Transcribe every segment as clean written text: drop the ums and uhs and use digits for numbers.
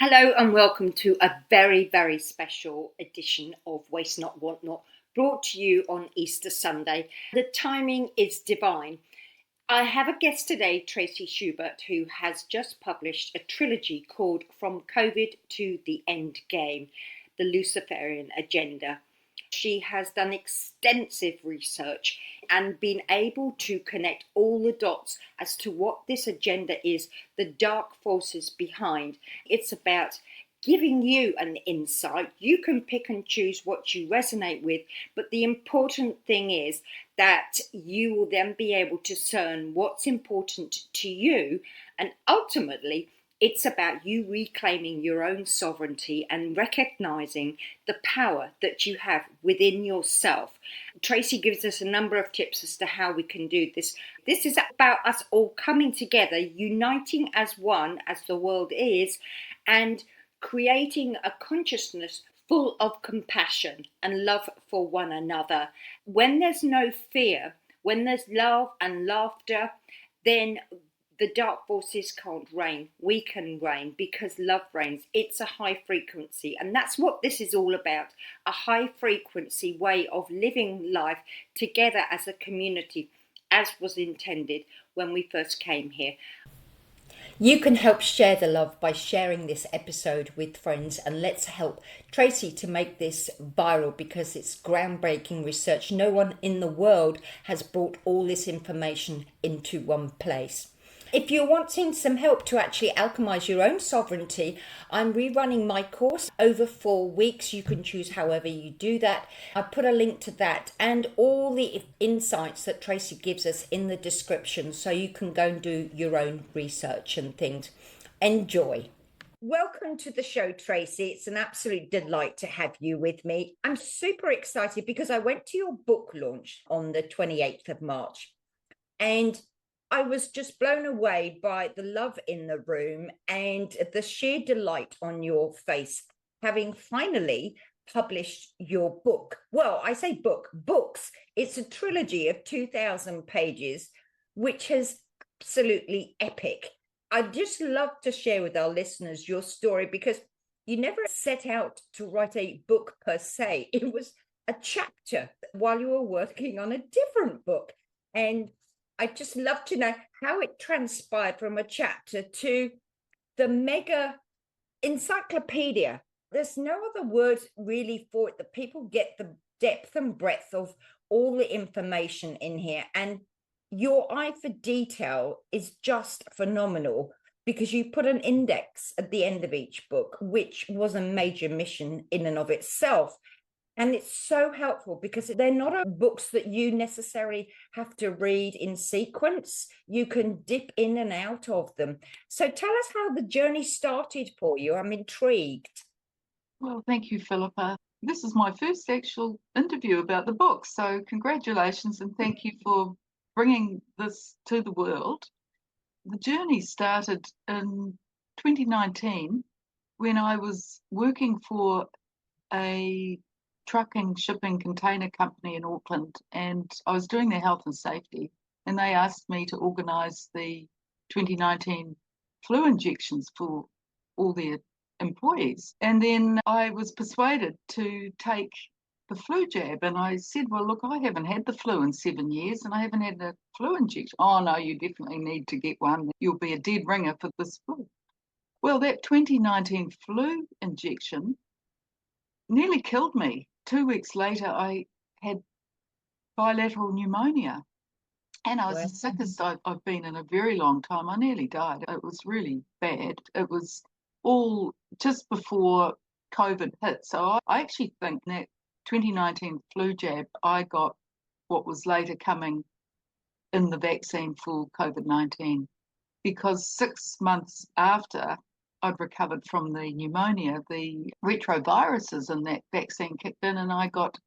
Hello and welcome to a very, very special edition of Waste Not, Want Not, brought to you on Easter Sunday. The timing is divine. I have a guest today, Tracey Schubert, who has just published a trilogy called From COVID to the End Game, the Luciferian Agenda. She has done extensive research and been able to connect all the dots as to what this agenda is, the dark forces behind. It's about giving you an insight. You can pick and choose what you resonate with, but the important thing is that you will then be able to discern what's important to you, and ultimately it's about you reclaiming your own sovereignty and recognizing the power that you have within yourself. Tracey gives us a number of tips as to how we can do this. This is about us all coming together, uniting as one, as the world is, and creating a consciousness full of compassion and love for one another. When there's no fear, when there's love and laughter, then the dark forces can't reign. We can reign because love reigns. It's a high frequency, and that's what this is all about, a high frequency way of living life together as a community, as was intended when we first came here. You can help share the love by sharing this episode with friends, and let's help Tracey to make this viral because it's groundbreaking research. No one in the world has brought all this information into one place. If you're wanting some help to actually alchemize your own sovereignty, I'm rerunning my course over 4 weeks. You can choose however you do that. I put a link to that and all the insights that Tracey gives us in the description, so you can go and do your own research and things. Enjoy. Welcome to the show, Tracey. It's an absolute delight to have you with me. I'm super excited because I went to your book launch on the 28th of March, and I was just blown away by the love in the room and the sheer delight on your face, having finally published your book. Well, I say books. It's a trilogy of 2,000 pages, which is absolutely epic. I'd just love to share with our listeners your story, because you never set out to write a book per se. It was a chapter while you were working on a different book. And I'd just love to know how it transpired from a chapter to the mega encyclopedia. There's no other word really for it, that people get the depth and breadth of all the information in here. And your eye for detail is just phenomenal, because you put an index at the end of each book, which was a major mission in and of itself. And it's so helpful because they're not books that you necessarily have to read in sequence. You can dip in and out of them. So tell us how the journey started for you. I'm intrigued. Well, thank you, Philippa. This is my first actual interview about the book. So congratulations and thank you for bringing this to the world. The journey started in 2019 when I was working for a trucking shipping container company in Auckland, and I was doing their health and safety, and they asked me to organise the 2019 flu injections for all their employees. And then I was persuaded to take the flu jab, and I said, well, look, I haven't had the flu in 7 years and I haven't had a flu injection. Oh no, you definitely need to get one. You'll be a dead ringer for this flu. Well, that 2019 flu injection nearly killed me. 2 weeks later, I had bilateral pneumonia, and I was the sickest I've been in a very long time. I nearly died. It was really bad. It was all just before COVID hit. So I actually think that 2019 flu jab, I got what was later coming in the vaccine for COVID-19, because 6 months after I'd recovered from the pneumonia, the retroviruses in that vaccine kicked in, and I got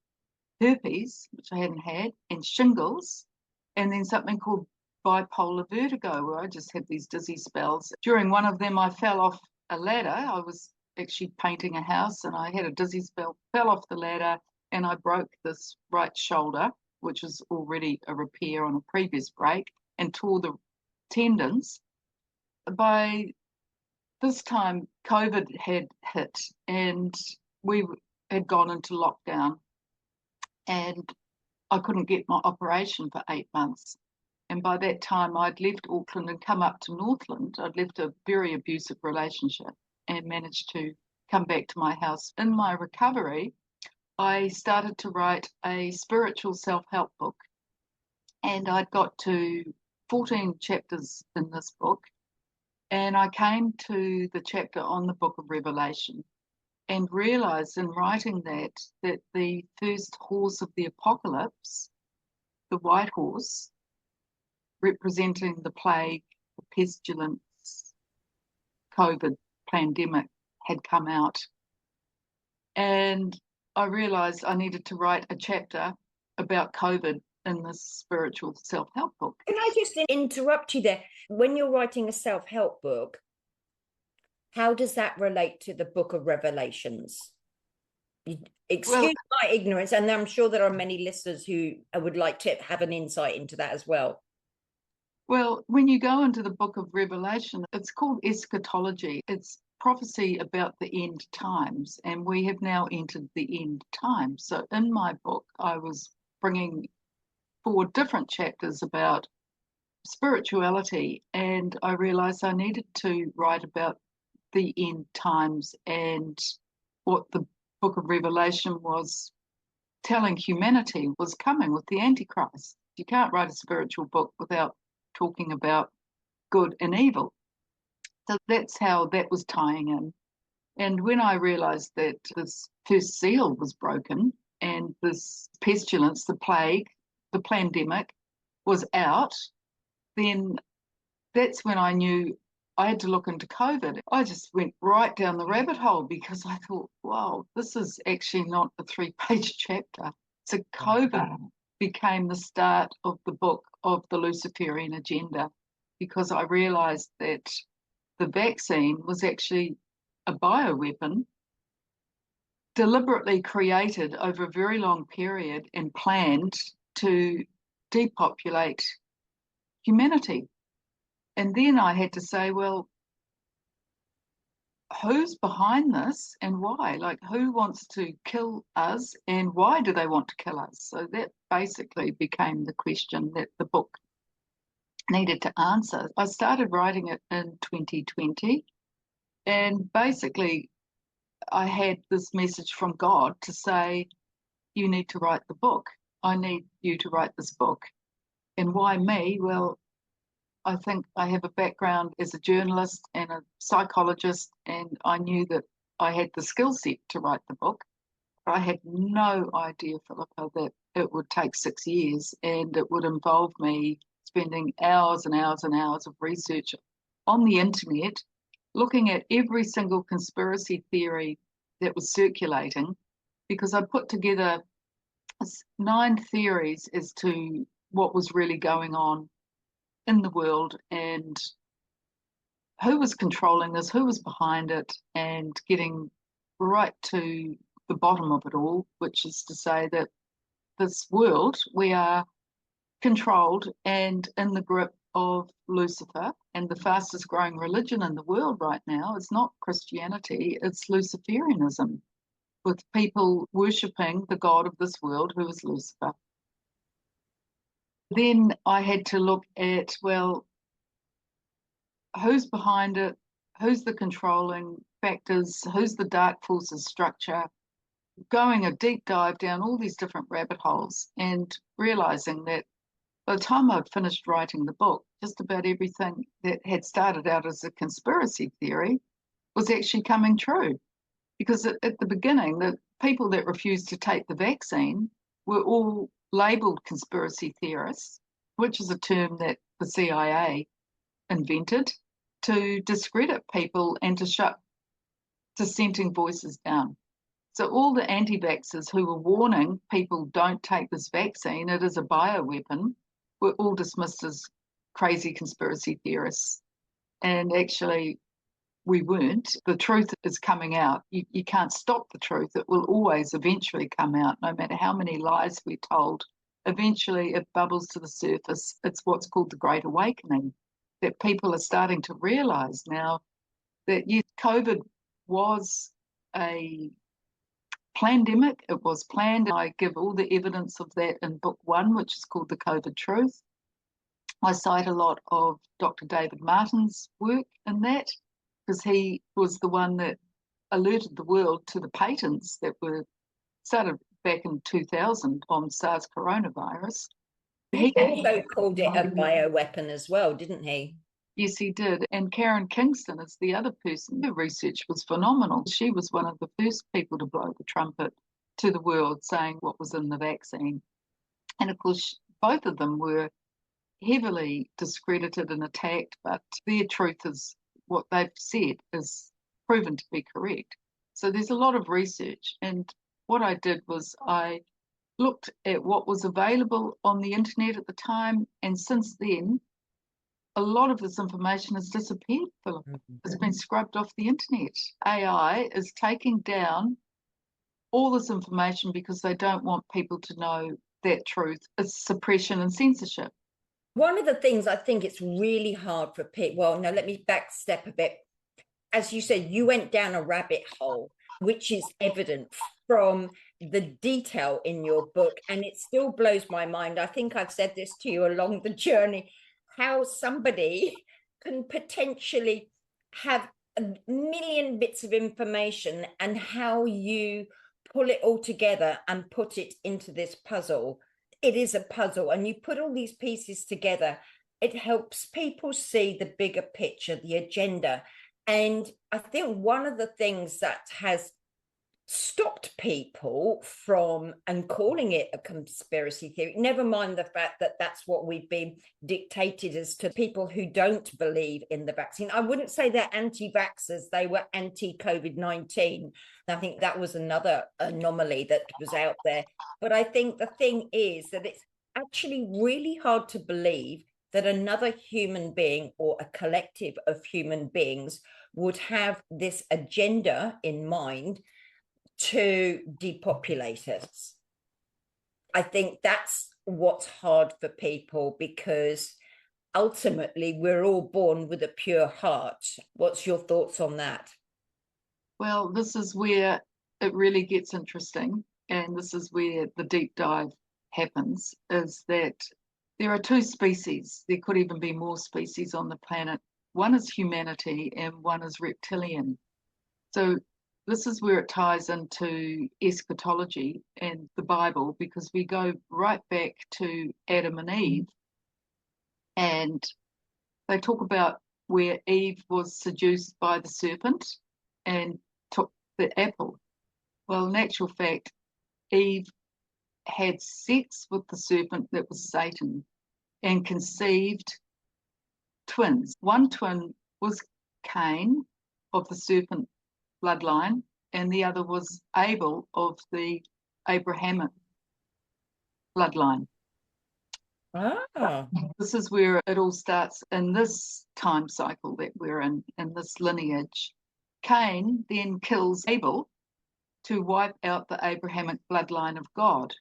herpes, which I hadn't had, and shingles, and then something called bipolar vertigo, where I just had these dizzy spells. During one of them, I fell off a ladder. I was actually painting a house, and I had a dizzy spell, fell off the ladder, and I broke this right shoulder, which was already a repair on a previous break, and tore the tendons. By this time COVID had hit and we had gone into lockdown, and I couldn't get my operation for 8 months. And by that time, I'd left Auckland and come up to Northland. I'd left a very abusive relationship and managed to come back to my house. In my recovery, I started to write a spiritual self-help book. And I'd got to 14 chapters in this book. And I came to the chapter on the Book of Revelation and realized in writing that the first horse of the apocalypse, the white horse, representing the plague, the pestilence, COVID pandemic, had come out. And I realized I needed to write a chapter about COVID in this spiritual self-help book. Can I just interrupt you there? When you're writing a self-help book, how does that relate to the Book of Revelations? Excuse my ignorance, and I'm sure there are many listeners who would like to have an insight into that as well. Well, when you go into the Book of Revelation, it's called eschatology. It's prophecy about the end times, and we have now entered the end times. So in my book, I was bringing 4 different chapters about spirituality, and I realized I needed to write about the end times and what the Book of Revelation was telling humanity was coming with the Antichrist. You can't write a spiritual book without talking about good and evil. So that's how that was tying in. And when I realized that this first seal was broken and this pestilence, the plague, the pandemic was out, then that's when I knew I had to look into COVID. I just went right down the rabbit hole because I thought, wow, this is actually not a 3-page chapter. So COVID became the start of the book of the Luciferian Agenda, because I realized that the vaccine was actually a bioweapon deliberately created over a very long period and planned to depopulate humanity. And then I had to say, well, who's behind this and why? Like, who wants to kill us and why do they want to kill us? So that basically became the question that the book needed to answer. I started writing it in 2020, and basically I had this message from God to say, you need to write the book. I need you to write this book. And why me? Well, I think I have a background as a journalist and a psychologist, and I knew that I had the skill set to write the book. But I had no idea, Philippa, that it would take 6 years and it would involve me spending hours and hours and hours of research on the internet, looking at every single conspiracy theory that was circulating, because I put together 9 theories as to what was really going on in the world and who was controlling this, who was behind it, and getting right to the bottom of it all, which is to say that this world, we are controlled and in the grip of Lucifer, and the fastest growing religion in the world right now is not Christianity, it's Luciferianism, with people worshipping the god of this world, who is Lucifer. Then I had to look at, well, who's behind it, who's the controlling factors, who's the dark forces structure, going a deep dive down all these different rabbit holes and realizing that by the time I'd finished writing the book, just about everything that had started out as a conspiracy theory was actually coming true. Because at the beginning, the people that refused to take the vaccine were all labeled conspiracy theorists, which is a term that the CIA invented to discredit people and to shut dissenting voices down. So all the anti-vaxxers who were warning people, don't take this vaccine, it is a bioweapon, were all dismissed as crazy conspiracy theorists. And actually, we weren't. The truth is coming out. You can't stop the truth. It will always eventually come out, no matter how many lies we're told. Eventually, it bubbles to the surface. It's what's called the Great Awakening, that people are starting to realize now that yes, COVID was a pandemic. It was planned. I give all the evidence of that in book 1, which is called The COVID Truth. I cite a lot of Dr. David Martin's work in that, because he was the one that alerted the world to the patents that were started back in 2000 on SARS coronavirus. He also called it a bioweapon as well, didn't he? Yes, he did. And Karen Kingston is the other person. Her research was phenomenal. She was one of the first people to blow the trumpet to the world saying what was in the vaccine. And of course, both of them were heavily discredited and attacked, but their truth is what they've said is proven to be correct. So there's a lot of research. And what I did was I looked at what was available on the internet at the time. And since then, a lot of this information has disappeared, Philippa. It's been scrubbed off the internet. AI is taking down all this information because they don't want people to know that truth. It's suppression and censorship. One of the things I think it's really hard for people, well, no, let me backstep a bit. As you said, you went down a rabbit hole, which is evident from the detail in your book, and it still blows my mind. I think I've said this to you along the journey, how somebody can potentially have a million bits of information and how you pull it all together and put it into this puzzle. It is a puzzle, and you put all these pieces together. It helps people see the bigger picture, the agenda. And I think one of the things that has stopped people from and calling it a conspiracy theory, never mind the fact that that's what we've been dictated as to people who don't believe in the vaccine. I wouldn't say they're anti-vaxxers, they were anti-COVID-19. I think that was another anomaly that was out there. But I think the thing is that it's actually really hard to believe that another human being or a collective of human beings would have this agenda in mind to depopulate us. I think that's what's hard for people, because ultimately we're all born with a pure heart. What's your thoughts on that? Well, this is where it really gets interesting, and this is where the deep dive happens, is that there are 2 species. There could even be more species on the planet. One is humanity and one is reptilian. So this is where it ties into eschatology and the Bible, because we go right back to Adam and Eve, and they talk about where Eve was seduced by the serpent and took the apple. Well, in actual fact, Eve had sex with the serpent, that was Satan, and conceived twins. One twin was Cain of the serpent bloodline, and the other was Abel of the Abrahamic bloodline. Ah. This is where it all starts in this time cycle that we're in this lineage. Cain then kills Abel to wipe out the Abrahamic bloodline of God,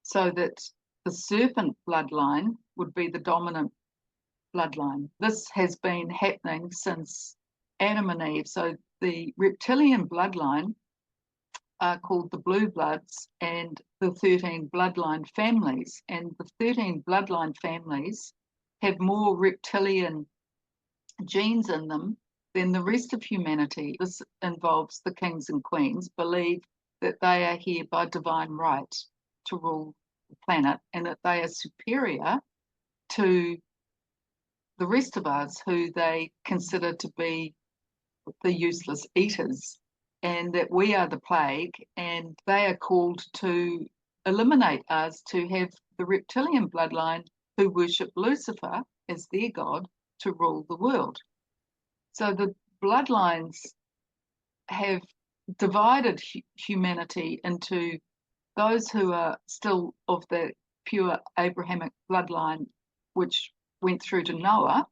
so that the serpent bloodline would be the dominant bloodline. This has been happening since Adam and Eve. So the reptilian bloodline are called the blue bloods and the 13 bloodline families. And the 13 bloodline families have more reptilian genes in them than the rest of humanity. This involves the kings and queens believe that they are here by divine right to rule the planet, and that they are superior to the rest of us who they consider to be the useless eaters, and that we are the plague, and they are called to eliminate us, to have the reptilian bloodline who worship Lucifer as their god to rule the world. So the bloodlines have divided humanity into those who are still of the pure Abrahamic bloodline, which went through to Noah.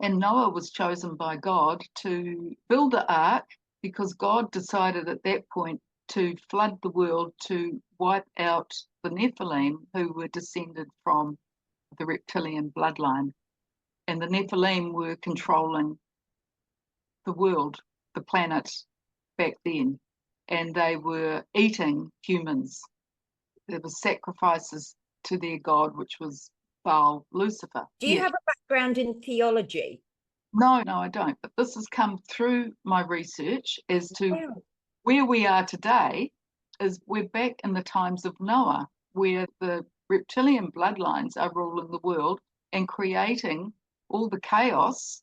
And Noah was chosen by God to build the ark, because God decided at that point to flood the world to wipe out the Nephilim, who were descended from the reptilian bloodline. And the Nephilim were controlling the world, the planet back then, and they were eating humans. There were sacrifices to their god, which was Baal, Lucifer. Do you have a background in theology? No, I don't. But this has come through my research as to where we are today. Is we're back in the times of Noah, where the reptilian bloodlines are ruling the world and creating all the chaos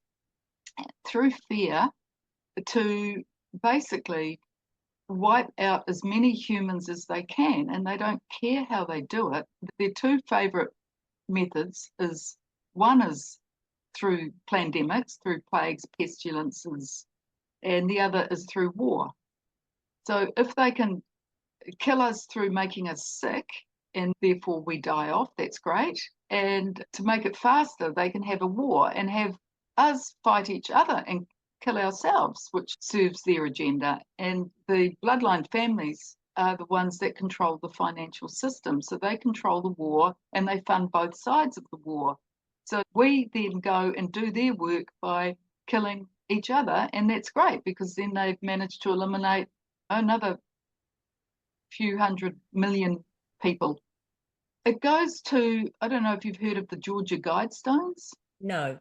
through fear to basically wipe out as many humans as they can, and they don't care how they do it. Their two favorite methods is one is through pandemics, through plagues, pestilences, and the other is through war. So if they can kill us through making us sick and therefore we die off, that's great. And to make it faster, they can have a war and have us fight each other and kill ourselves, which serves their agenda. And the bloodline families are the ones that control the financial system. So they control the war and they fund both sides of the war. So we then go and do their work by killing each other. And that's great because then they've managed to eliminate another few 100 million people. It goes to, I don't know if you've heard of the Georgia Guidestones. No.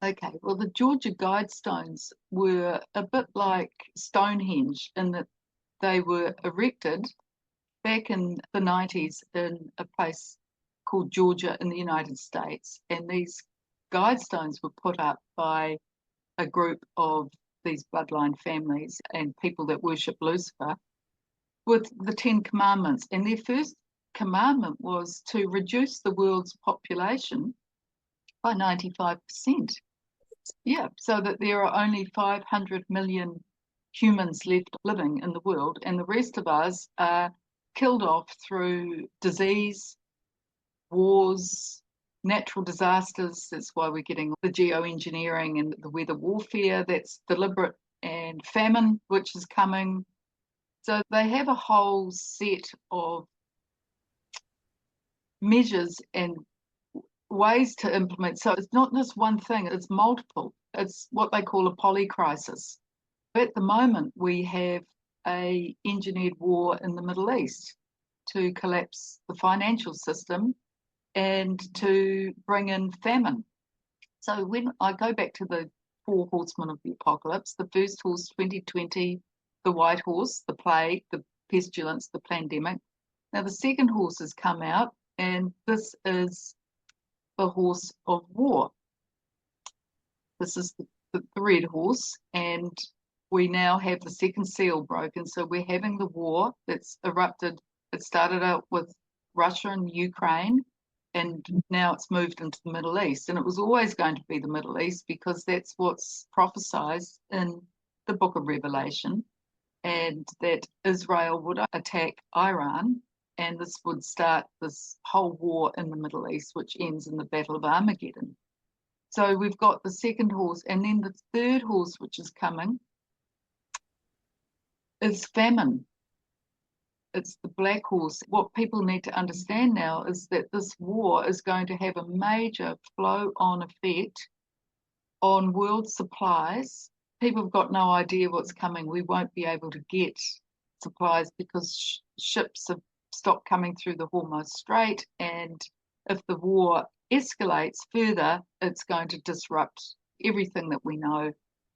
Okay, well, the Georgia Guidestones were a bit like Stonehenge in that they were erected back in the 90s in a place called Georgia in the United States. And these Guidestones were put up by a group of these bloodline families and people that worship Lucifer with the 10 Commandments. And their first commandment was to reduce the world's population by 95%. Yeah, so that there are only 500 million humans left living in the world, and the rest of us are killed off through disease, wars, natural disasters. That's why we're getting the geoengineering and the weather warfare that's deliberate, and famine, which is coming. So they have a whole set of measures and ways to implement. So it's not just one thing, it's multiple. It's what they call a polycrisis. At the moment, we have a engineered war in the Middle East to collapse the financial system and to bring in famine. So when I go back to the 4 horsemen of the apocalypse, the first horse, 2020, the white horse, the plague, the pestilence, the pandemic. Now the second horse has come out, and this is the horse of war. This is the red horse, and we now have the second seal broken. So we're having the war that's erupted. It started out with Russia and Ukraine, and now it's moved into the Middle East. And it was always going to be the Middle East because that's what's prophesied in the book of Revelation, and that Israel would attack Iran, and this would start this whole war in the Middle East, which ends in the Battle of Armageddon. So we've got the second horse, and then the third horse, which is coming, is famine. It's the black horse. What people need to understand now is that this war is going to have a major flow-on effect on world supplies. People have got no idea what's coming. We won't be able to get supplies because ships have stopped coming through the Hormuz Strait, and if the war escalates further, it's going to disrupt everything that we know.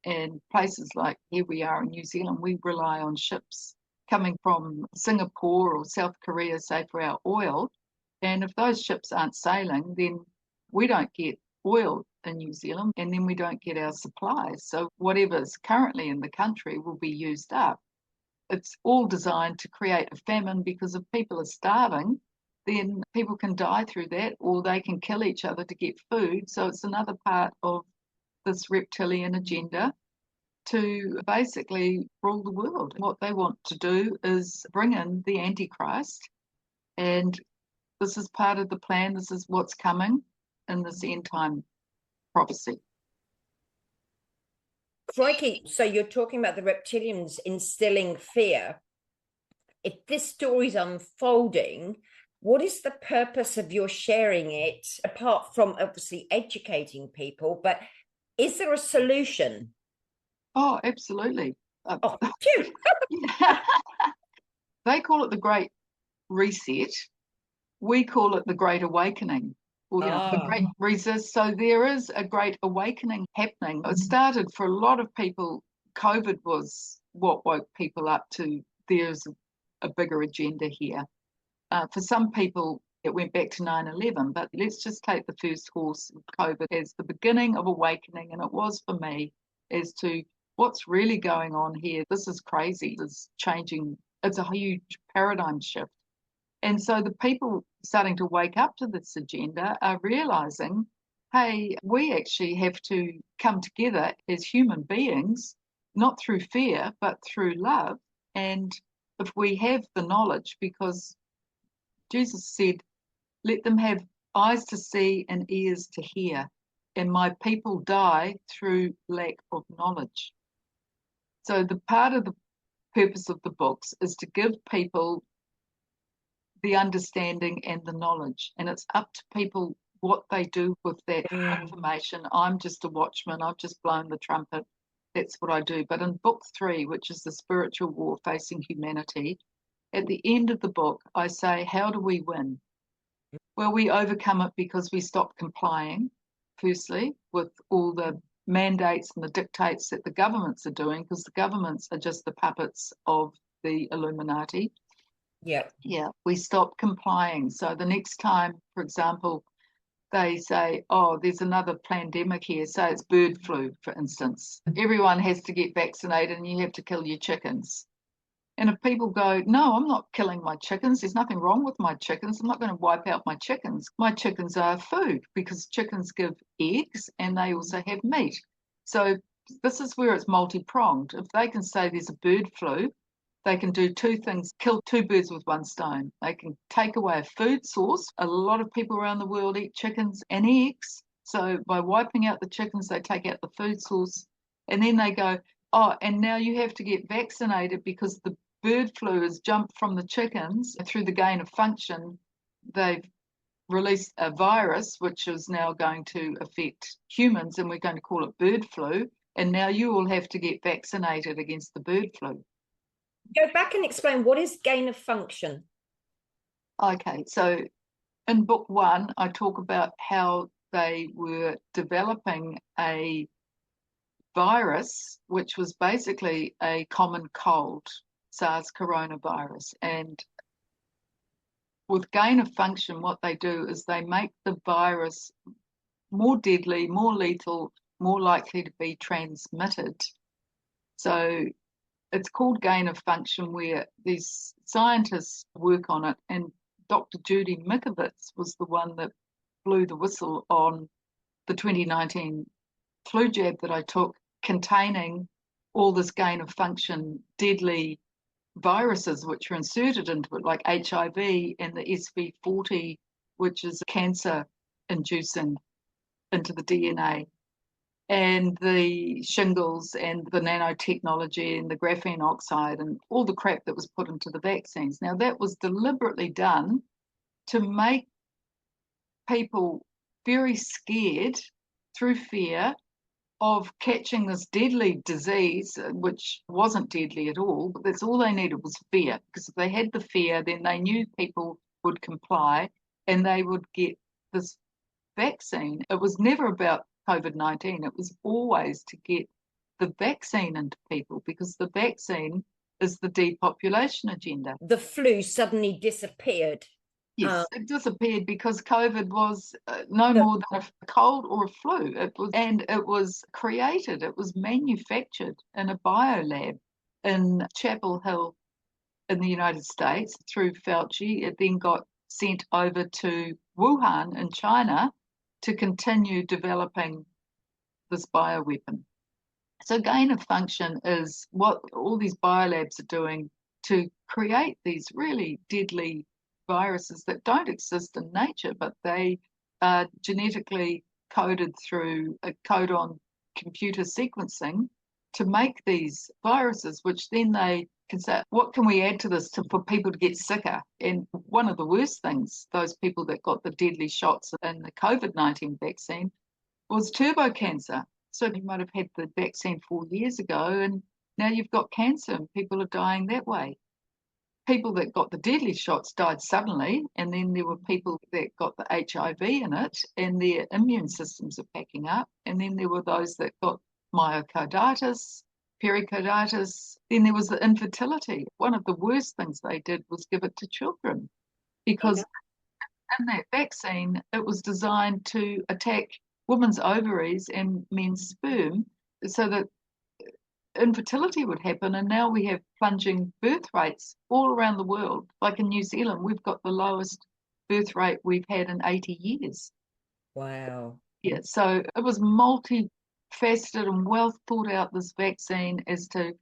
And places like here we are in New Zealand, we rely on ships coming from Singapore or South Korea, say, for our oil. And if those ships aren't sailing, then we don't get oil in New Zealand, and then we don't get our supplies. So whatever's currently in the country will be used up. It's all designed to create a famine, because if people are starving, then people can die through that, or they can kill each other to get food. So it's another part of this reptilian agenda to basically rule the world. What they want to do is bring in the Antichrist, and this is part of the plan. This is what's coming in this end time prophecy. Crikey, so you're talking about the reptilians instilling fear. If this story's unfolding, what is the purpose of your sharing it, apart from obviously educating people? But is there a solution? Oh, absolutely. Oh, phew. They call it the Great Reset. We call it the Great Awakening, or the Great Resist. So there is a Great Awakening happening. It started for a lot of people. COVID was what woke people up to. There's a bigger agenda here. For some people, it went back to 9/11, but let's just take the first horse of COVID as the beginning of awakening, and it was for me, as to what's really going on here. This is crazy. It's changing. It's a huge paradigm shift. And so the people starting to wake up to this agenda are realizing, hey, we actually have to come together as human beings, not through fear, but through love. And if we have the knowledge, because Jesus said, let them have eyes to see and ears to hear, and my people die through lack of knowledge. So the part of the purpose of the books is to give people the understanding and the knowledge, and it's up to people what they do with that information. I'm just a watchman. I've just blown the trumpet. That's what I do. But in book 3, which is the spiritual war facing humanity, at the end of the book, I say, how do we win? Well, we overcome it because we stop complying, firstly, with all the mandates and the dictates that the governments are doing, because the governments are just the puppets of the Illuminati. Yeah, we stop complying. So the next time, for example, they say, oh, there's another pandemic here, say it's bird flu, for instance. Everyone has to get vaccinated and you have to kill your chickens. And if people go, no, I'm not killing my chickens, there's nothing wrong with my chickens, I'm not going to wipe out my chickens. My chickens are food, because chickens give eggs and they also have meat. So this is where it's multi-pronged. If they can say there's a bird flu, they can do 2 things, kill 2 birds with 1 stone. They can take away a food source. A lot of people around the world eat chickens and eggs. So by wiping out the chickens, they take out the food source. And then they go, oh, and now you have to get vaccinated because the bird flu has jumped from the chickens through the gain of function. They've released a virus, which is now going to affect humans, and we're going to call it bird flu. And now you all have to get vaccinated against the bird flu. Go back and explain, what is gain of function? Okay, so in book 1, I talk about how they were developing a virus, which was basically a common cold, SARS coronavirus. And with gain of function, what they do is they make the virus more deadly, more lethal, more likely to be transmitted. So it's called gain of function, where these scientists work on it. And Dr. Judy Mikovits was the one that blew the whistle on the 2019 flu jab that I took, containing all this gain of function, deadly viruses which are inserted into it, like HIV and the S5E4, which is cancer inducing into the DNA, and the shingles and the nanotechnology and the graphene oxide and all the crap that was put into the vaccines. Now, that was deliberately done to make people very scared through fear of catching this deadly disease, which wasn't deadly at all, but that's all they needed was fear. Because if they had the fear, then they knew people would comply and they would get this vaccine. It was never about COVID-19. It was always to get the vaccine into people, because the vaccine is the depopulation agenda. The flu suddenly disappeared. Yes, it disappeared because COVID was no more than a cold or a flu. It was created, it was manufactured in a biolab in Chapel Hill in the United States through Fauci. It then got sent over to Wuhan in China to continue developing this bioweapon. So gain of function is what all these biolabs are doing to create these really deadly viruses that don't exist in nature, but they are genetically coded through a codon computer sequencing to make these viruses, which then they can say, what can we add to this for people to get sicker? And one of the worst things, those people that got the deadly shots in the COVID-19 vaccine, was turbo cancer. So you might have had the vaccine 4 years ago, and now you've got cancer and people are dying that way. People that got the deadly shots died suddenly, and then there were people that got the HIV in it, and their immune systems are packing up. And then there were those that got myocarditis, pericarditis. Then there was the infertility. One of the worst things they did was give it to children, because in that vaccine, it was designed to attack women's ovaries and men's sperm so that infertility would happen. And now we have plunging birth rates all around the world. Like in New Zealand, we've got the lowest birth rate we've had in 80 years. Wow. Yeah, so it was multifaceted and well thought out, this vaccine, as to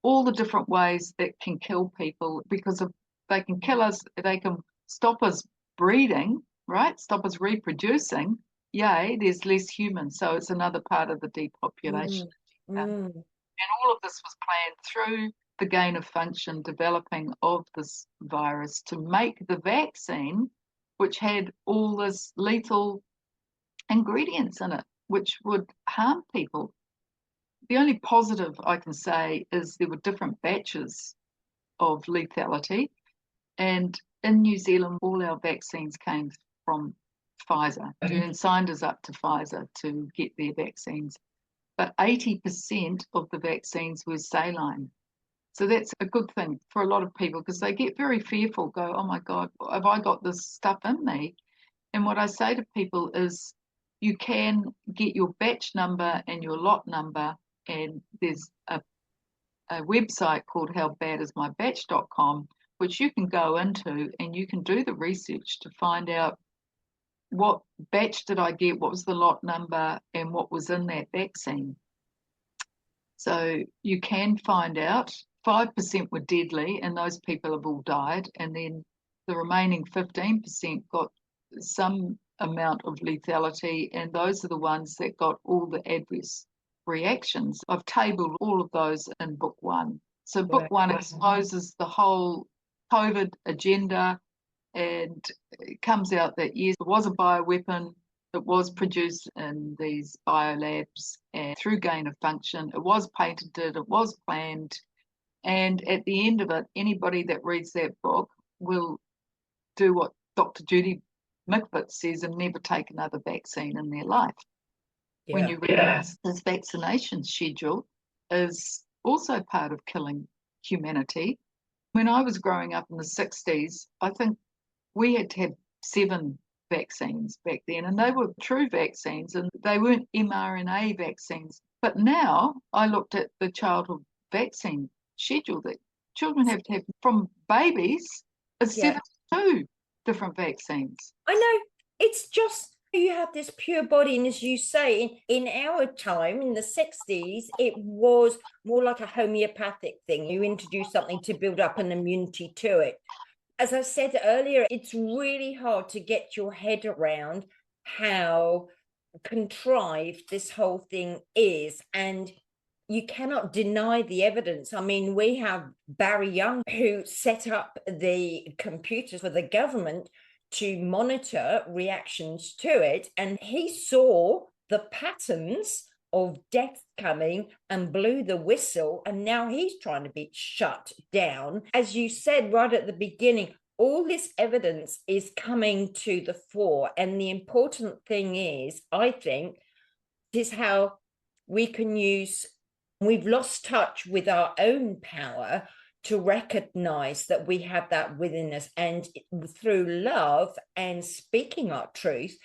all the different ways that can kill people, because if they can kill us, they can stop us breeding, right? Stop us reproducing. Yay, there's less humans. So it's another part of the depopulation. And all of this was planned through the gain of function developing of this virus to make the vaccine, which had all this lethal ingredients in it, which would harm people. The only positive I can say is there were different batches of lethality. And in New Zealand, all our vaccines came from Pfizer. Jern signed us up to Pfizer to get their vaccines. But 80% of the vaccines were saline. So that's a good thing for a lot of people, because they get very fearful, go, oh my God, have I got this stuff in me? And what I say to people is, you can get your batch number and your lot number, and there's a website called howbadismybatch.com, which you can go into and you can do the research to find out what batch did I get, what was the lot number, and what was in that vaccine. So you can find out. 5% were deadly, and those people have all died. And then the remaining 15% got some amount of lethality, and those are the ones that got all the adverse reactions. I've tabled all of those in book 1. So book 1 exposes the whole COVID agenda, and it comes out that yes, it was a bioweapon. It was produced in these biolabs and through gain of function. It was patented. It was planned. And at the end of it, anybody that reads that book will do what Dr. Judy Mikovits says and never take another vaccine in their life. Yeah. When you realize this vaccination schedule is also part of killing humanity. When I was growing up in the 60s, I think we had to have 7 vaccines back then, and they were true vaccines, and they weren't mRNA vaccines. But now I looked at the childhood vaccine schedule that children have to have from babies is 72 different vaccines. I know, it's just, you have this pure body, and as you say, in our time, in the 60s, it was more like a homeopathic thing. You introduce something to build up an immunity to it. As I said earlier, it's really hard to get your head around how contrived this whole thing is, and you cannot deny the evidence. I mean, we have Barry Young, who set up the computers for the government to monitor reactions to it, and he saw the patterns of death coming and blew the whistle, and now he's trying to be shut down. As you said right at the beginning, all this evidence is coming to the fore, and the important thing is, I think, is how we can use, we've lost touch with our own power to recognize that we have that within us, and through love and speaking our truth,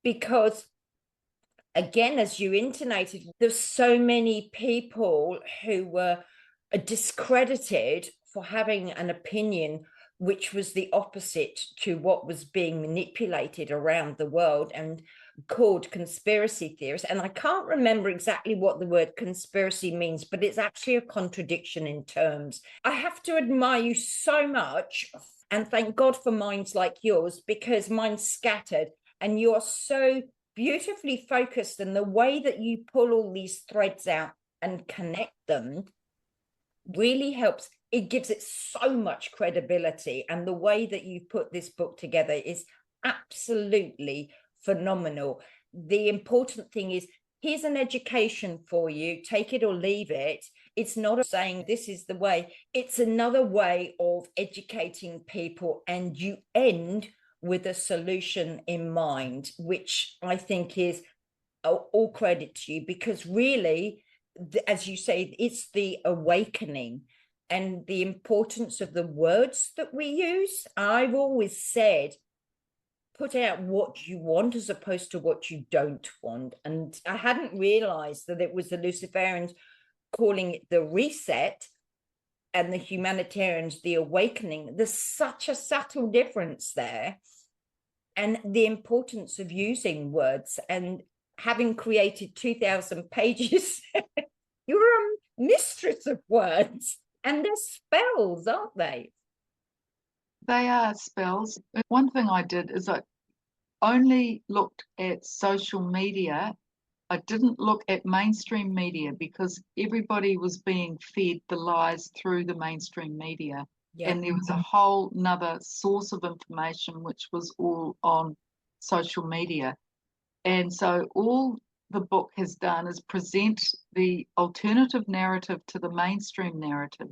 because again, as you intonated, there's so many people who were discredited for having an opinion which was the opposite to what was being manipulated around the world and called conspiracy theorists. And I can't remember exactly what the word conspiracy means, but it's actually a contradiction in terms. I have to admire you so much, and thank God for minds like yours, because mine's scattered, and you're so beautifully focused, and the way that you pull all these threads out and connect them really helps. It gives it so much credibility, and the way that you put this book together is absolutely phenomenal. The important thing is here's an education for you, take it or leave it. It's not saying this is the way. It's another way of educating people, and you end with a solution in mind, which I think is all credit to you, because really, as you say, it's the awakening and the importance of the words that we use. I've always said, put out what you want as opposed to what you don't want. And I hadn't realized that it was the Luciferians calling it the reset and the humanitarians the awakening. There's such a subtle difference there, and the importance of using words. And having created 2,000 pages, you're a mistress of words, and they're spells, aren't they? They are spells. One thing I did is I only looked at social media. I didn't look at mainstream media, because everybody was being fed the lies through the mainstream media. Yeah. And there was a whole nother source of information, which was all on social media. And so all the book has done is present the alternative narrative to the mainstream narrative.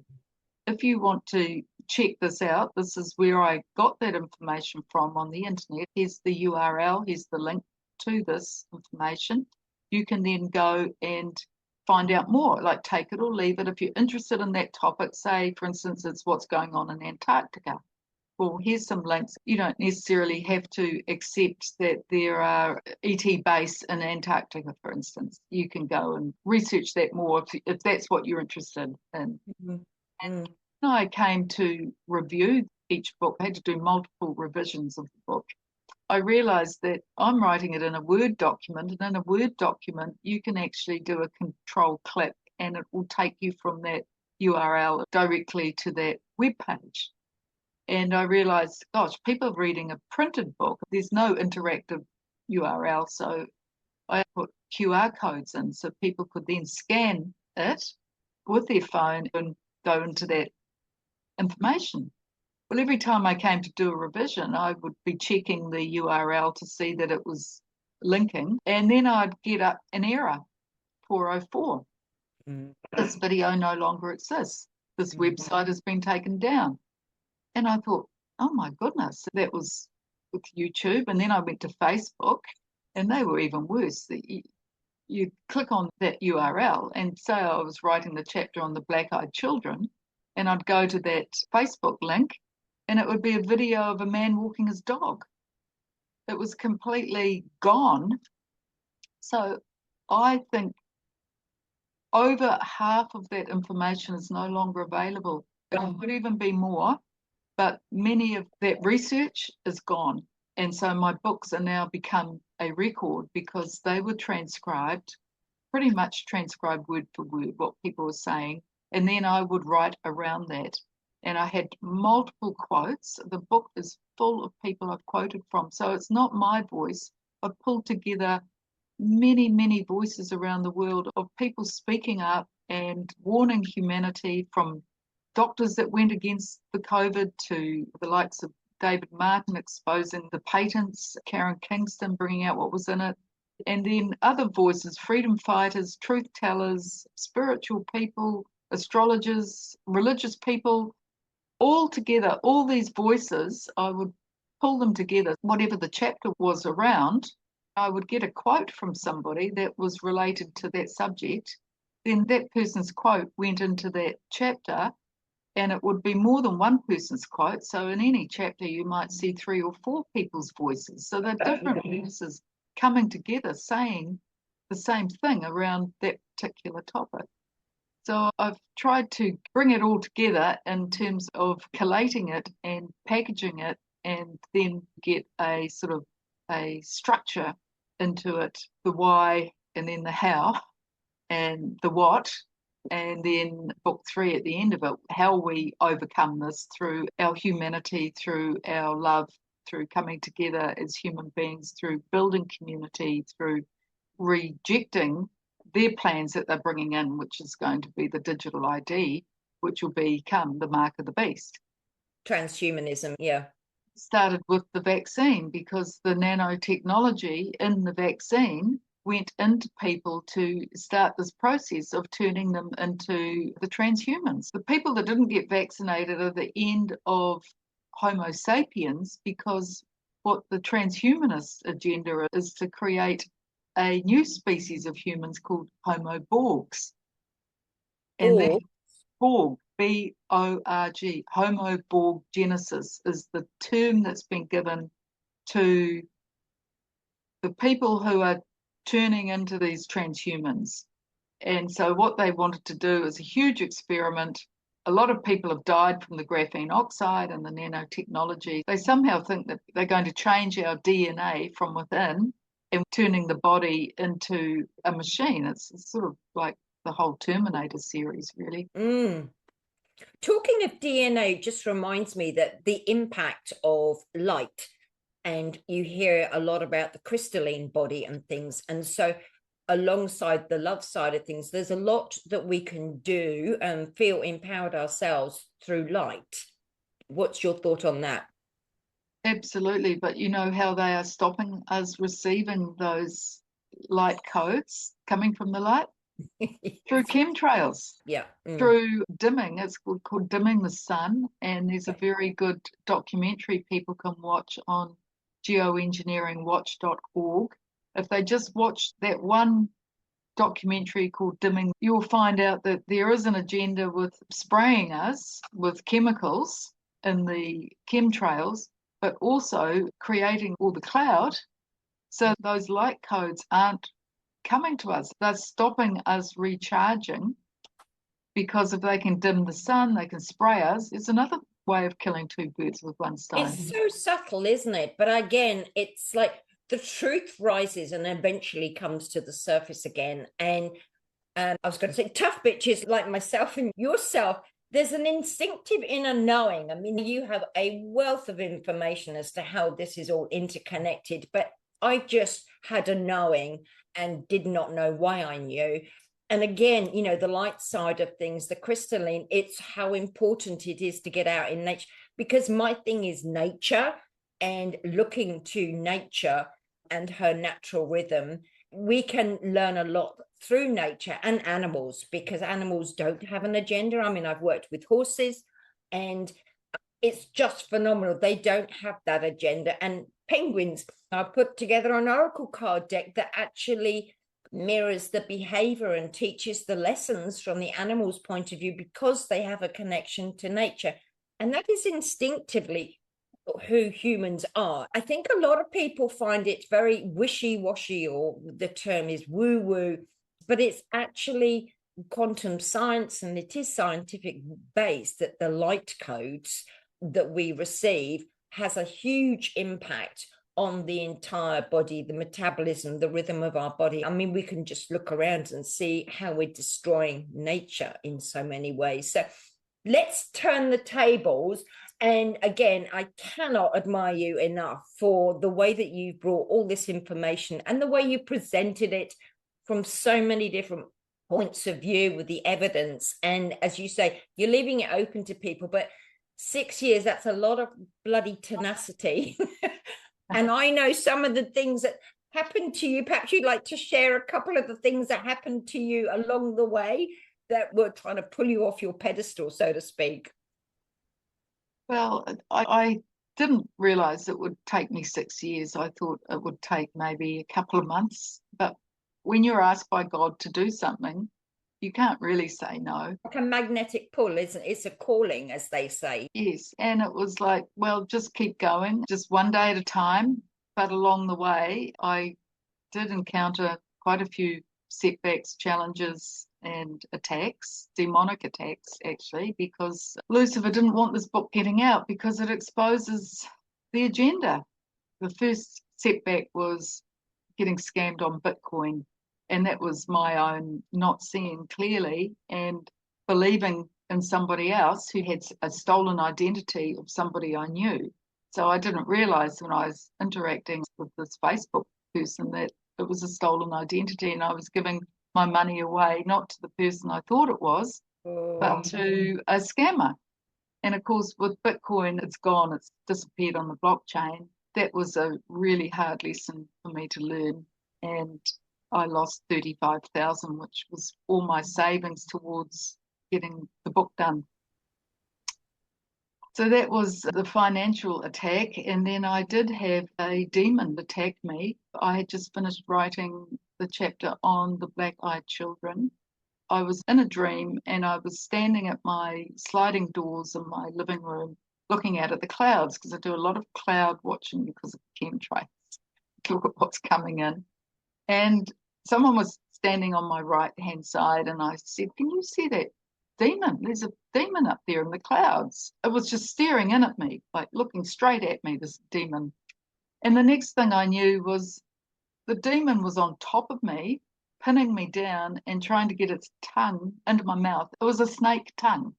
If you want to check this out, this is where I got that information from on the internet. Here's the URL, here's the link to this information. You can then go and find out more, like take it or leave it. If you're interested in that topic, say, for instance, it's what's going on in Antarctica. Well, here's some links. You don't necessarily have to accept that there are ET base in Antarctica, for instance. You can go and research that more if that's what you're interested in. Mm-hmm. And when I came to review each book, I had to do multiple revisions of the book. I realized that I'm writing it in a Word document, and in a Word document, you can actually do a control click and it will take you from that URL directly to that web page. And I realized, gosh, people are reading a printed book. There's no interactive URL. So I put QR codes in so people could then scan it with their phone and go into that information. Well, every time I came to do a revision, I would be checking the URL to see that it was linking. And then I'd get up an error, 404. This video no longer exists. This website has been taken down. And I thought, oh my goodness, that was with YouTube. And then I went to Facebook, and they were even worse. You click on that URL, and say I was writing the chapter on the black-eyed children, and I'd go to that Facebook link, and it would be a video of a man walking his dog. It was completely gone. So I think over half of that information is no longer available. It could even be more, but many of that research is gone. And so my books are now become a record, because they were transcribed, pretty much transcribed word for word, what people were saying. And then I would write around that. And I had multiple quotes. The book is full of people I've quoted from. So it's not my voice. I've pulled together many, many voices around the world of people speaking up and warning humanity, from doctors that went against the COVID to the likes of David Martin exposing the patents, Karen Kingston bringing out what was in it, and then other voices, freedom fighters, truth tellers, spiritual people, astrologers, religious people, all together, all these voices, I would pull them together. Whatever the chapter was around, I would get a quote from somebody that was related to that subject. Then that person's quote went into that chapter, and it would be more than one person's quote. So in any chapter, you might see 3 or 4 people's voices. So they're different voices coming together, saying the same thing around that particular topic. So I've tried to bring it all together in terms of collating it and packaging it, and then get a sort of a structure into it, the why, and then the how, and the what, and then book 3 at the end of it, how we overcome this through our humanity, through our love, through coming together as human beings, through building community, through rejecting their plans that they're bringing in, which is going to be the digital ID, which will become the mark of the beast. Transhumanism, yeah. Started with the vaccine, because the nanotechnology in the vaccine went into people to start this process of turning them into the transhumans. The people that didn't get vaccinated are the end of Homo sapiens, because what the transhumanist agenda is to create a new species of humans called Homo Borgs. And that Borg, B-O-R-G, Homo Borg Genesis, is the term that's been given to the people who are turning into these transhumans. And so what they wanted to do is a huge experiment. A lot of people have died from the graphene oxide and the nanotechnology. They somehow think that they're going to change our DNA from within and turning the body into a machine. It's sort of like the whole Terminator series, really. Talking of DNA just reminds me that the impact of light, and you hear a lot about the crystalline body and things. And so alongside the love side of things, there's a lot that we can do and feel empowered ourselves through light. What's your thought on that? Absolutely. But you know how they are stopping us receiving those light codes coming from the light? Through chemtrails. Yeah. Through dimming. It's called Dimming the Sun. And there's a very good documentary people can watch on Geoengineeringwatch.org. If they just watch that one documentary called Dimming, you'll find out that there is an agenda with spraying us with chemicals in the chemtrails, but also creating all the cloud. So those light codes aren't coming to us. They're stopping us recharging, because if they can dim the sun, they can spray us. It's another way of killing two birds with one stone. It's so subtle, isn't it? But again, it's like the truth rises and eventually comes to the surface again. And I was going to say, tough bitches like myself and yourself, there's an instinctive inner knowing. I mean, you have a wealth of information as to how this is all interconnected, but I just had a knowing and did not know why I knew. And again, you know, the light side of things, the crystalline, it's how important it is to get out in nature, because my thing is nature and looking to nature and her natural rhythm. We can learn a lot through nature and animals, because animals don't have an agenda. I mean, I've worked with horses and it's just phenomenal. They don't have that agenda. And penguins, I put together an oracle card deck that actually mirrors the behavior and teaches the lessons from the animal's point of view, because they have a connection to nature. And that is instinctively who humans are. I think a lot of people find it very wishy-washy, or the term is woo-woo, but it's actually quantum science, and it is scientific based, that the light codes that we receive has a huge impact on the entire body, the metabolism, the rhythm of our body. I mean, we can just look around and see how we're destroying nature in so many ways. So let's turn the tables. And again, I cannot admire you enough for the way that you brought all this information and the way you presented it from so many different points of view with the evidence. And as you say, you're leaving it open to people, but 6 years, that's a lot of bloody tenacity. And I know some of the things that happened to you. Perhaps you'd like to share a couple of the things that happened to you along the way that were trying to pull you off your pedestal, so to speak. Well, I didn't realise it would take me 6 years. I thought it would take maybe a couple of months. But when you're asked by God to do something, you can't really say no. Like a magnetic pull, isn't it? It's a calling, as they say. Yes, and it was like, well, just keep going, just one day at a time. But along the way, I did encounter quite a few setbacks, challenges, and attacks, demonic attacks, actually, because Lucifer didn't want this book getting out because it exposes the agenda. The first setback was getting scammed on Bitcoin. And that was my own not seeing clearly and believing in somebody else who had a stolen identity of somebody I knew. So I didn't realise when I was interacting with this Facebook person that it was a stolen identity, and I was giving my money away, not to the person I thought it was, but to a scammer. And of course, with Bitcoin, it's gone, it's disappeared on the blockchain. That was a really hard lesson for me to learn. And I lost 35,000, which was all my savings towards getting the book done. So that was the financial attack. And then I did have a demon attack me. I had just finished writing the chapter on the black-eyed children. I was in a dream and I was standing at my sliding doors in my living room looking out at the clouds, because I do a lot of cloud watching because of chemtrails. Look at what's coming in. And someone was standing on my right-hand side and I said, "Can you see that demon? There's a demon up there in the clouds." It was just staring in at me, like looking straight at me, this demon. And the next thing I knew was the demon was on top of me, pinning me down and trying to get its tongue into my mouth. It was a snake tongue.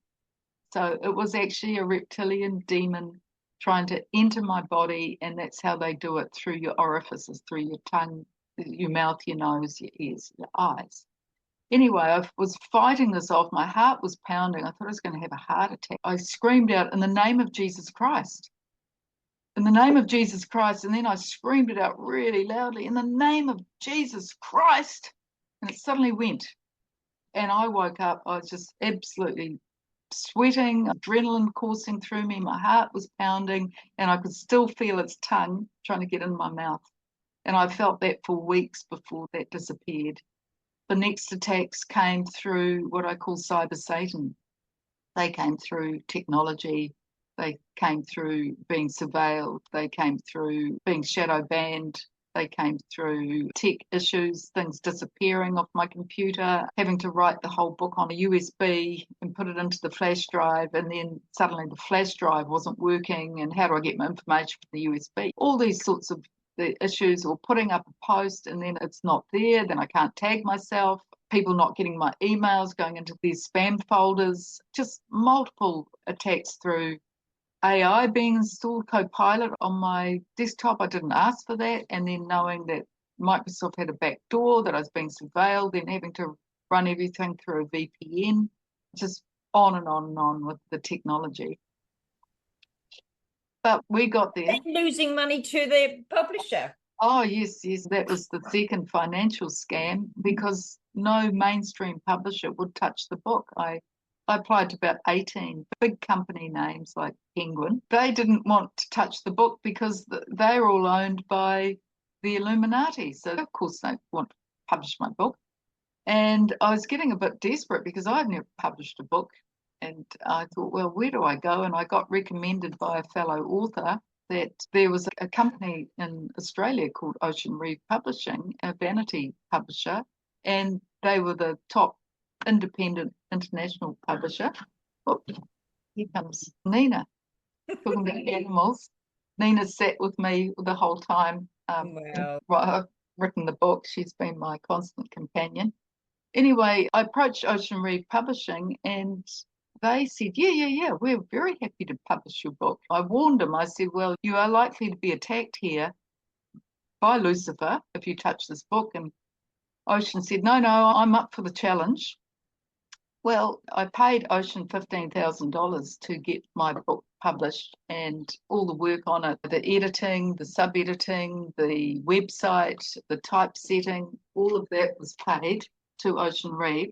So it was actually a reptilian demon trying to enter my body, and that's how they do it, through your orifices, through your tongue, your mouth, your nose, your ears, your eyes. Anyway, I was fighting this off. My heart was pounding. I thought I was going to have a heart attack. I screamed out, "In the name of Jesus Christ. In the name of Jesus Christ." And then I screamed it out really loudly, "In the name of Jesus Christ." And it suddenly went. And I woke up. I was just absolutely sweating, adrenaline coursing through me. My heart was pounding and I could still feel its tongue trying to get in my mouth. And I felt that for weeks before that disappeared. The next attacks came through what I call cyber Satan. They came through technology. They came through being surveilled. They came through being shadow banned. They came through tech issues, things disappearing off my computer, having to write the whole book on a USB and put it into the flash drive, and then suddenly the flash drive wasn't working, and how do I get my information from the USB? All these sorts of the issues, or putting up a post and then it's not there, then I can't tag myself, people not getting my emails, going into these spam folders, just multiple attacks through AI being installed, Copilot on my desktop. I didn't ask for that. And then knowing that Microsoft had a back door, that I was being surveilled, then having to run everything through a VPN, just on and on and on with the technology. But we got there. Losing money to the publisher. Oh, yes. That was the second financial scam, because no mainstream publisher would touch the book. I applied to about 18 big company names like Penguin. They didn't want to touch the book because they're all owned by the Illuminati. So, of course, they want to publish my book. And I was getting a bit desperate because I'd never published a book. And I thought, well, where do I go? And I got recommended by a fellow author that there was a company in Australia called Ocean Reef Publishing, a vanity publisher, and they were the top independent international publisher. Oh, here comes Nina, talking about animals. Nina sat with me the whole time. Wow. I've written the book. She's been my constant companion. Anyway, I approached Ocean Reef Publishing and they said, yeah, we're very happy to publish your book. I warned them. I said, well, you are likely to be attacked here by Lucifer if you touch this book. And Ocean said, no, I'm up for the challenge. Well, I paid Ocean $15,000 to get my book published, and all the work on it, the editing, the sub-editing, the website, the typesetting, all of that was paid to Ocean Reef.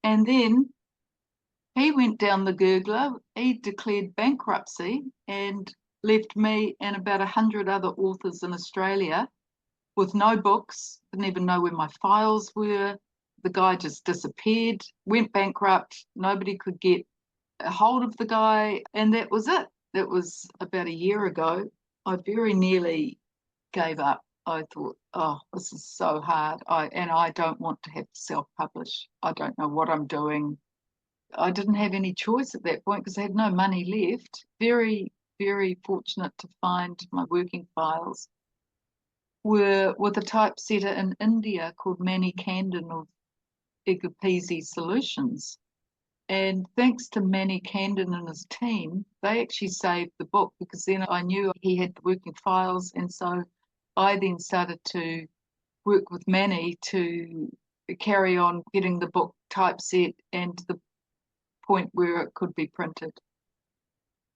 And then he went down the gurgler, he declared bankruptcy and left me and about 100 other authors in Australia with no books, didn't even know where my files were. The guy just disappeared, went bankrupt. Nobody could get a hold of the guy. And that was it. That was about a year ago. I very nearly gave up. I thought, oh, this is so hard. I don't want to have to self-publish. I don't know what I'm doing. I didn't have any choice at that point because I had no money left. Very, very fortunate to find my working files were with a typesetter in India called Manny Candon of Agapese Solutions. And thanks to Manny Candon and his team, they actually saved the book, because then I knew he had the working files. And so I then started to work with Manny to carry on getting the book typeset and to the point where it could be printed.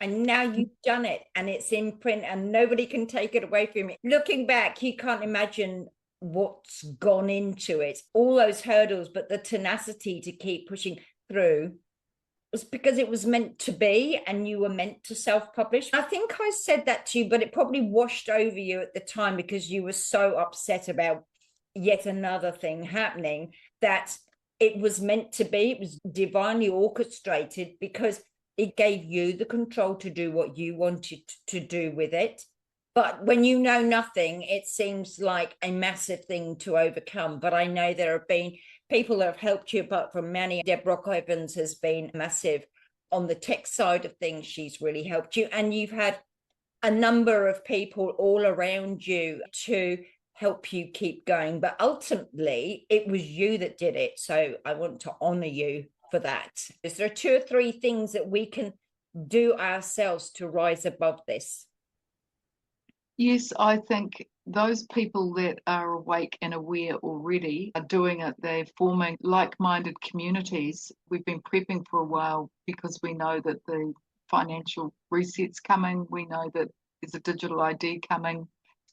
And now you've done it and it's in print and nobody can take it away from you. Looking back, you can't imagine what's gone into it, all those hurdles, but the tenacity to keep pushing through was because it was meant to be and you were meant to self-publish. I think I said that to you, but it probably washed over you at the time because you were so upset about yet another thing happening, that it was meant to be. It was divinely orchestrated because it gave you the control to do what you wanted to do with it. But when you know nothing, it seems like a massive thing to overcome. But I know there have been people that have helped you, apart from many. Deb Rock-Evans has been massive on the tech side of things. She's really helped you. And you've had a number of people all around you to help you keep going. But ultimately, it was you that did it. So I want to honor you for that. Is there 2 or 3 things that we can do ourselves to rise above this? Yes, I think those people that are awake and aware already are doing it. They're forming like-minded communities. We've been prepping for a while because we know that the financial reset's coming. We know that there's a digital ID coming.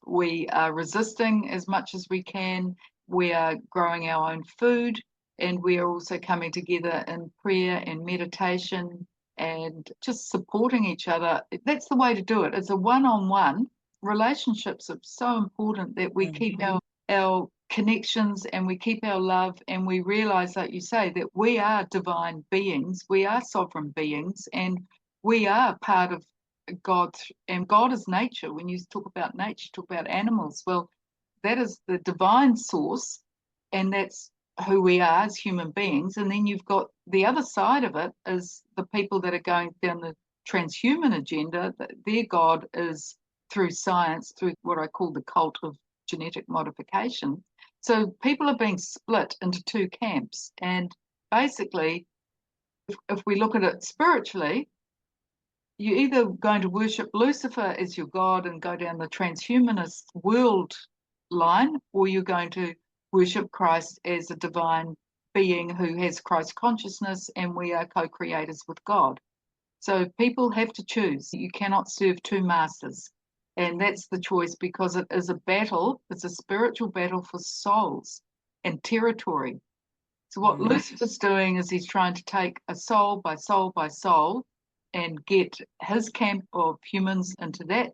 We are resisting as much as we can. We are growing our own food, and we are also coming together in prayer and meditation and just supporting each other. That's the way to do it. It's a one-on-one. Relationships are so important that we keep our connections and we keep our love, and we realize, like you say, that we are divine beings, we are sovereign beings, and we are part of God. And God is nature. When you talk about nature, you talk about animals. Well, that is the divine source, and that's who we are as human beings. And then you've got the other side of it is the people that are going down the transhuman agenda. Their God is through science, through what I call the cult of genetic modification. So people are being split into 2 camps. And basically, if we look at it spiritually, you're either going to worship Lucifer as your God and go down the transhumanist world line, or you're going to worship Christ as a divine being who has Christ consciousness, and we are co-creators with God. So people have to choose. You cannot serve 2 masters. And that's the choice, because it is a battle. It's a spiritual battle for souls and territory. So what Lucifer's doing is he's trying to take a soul by soul by soul and get his camp of humans into that.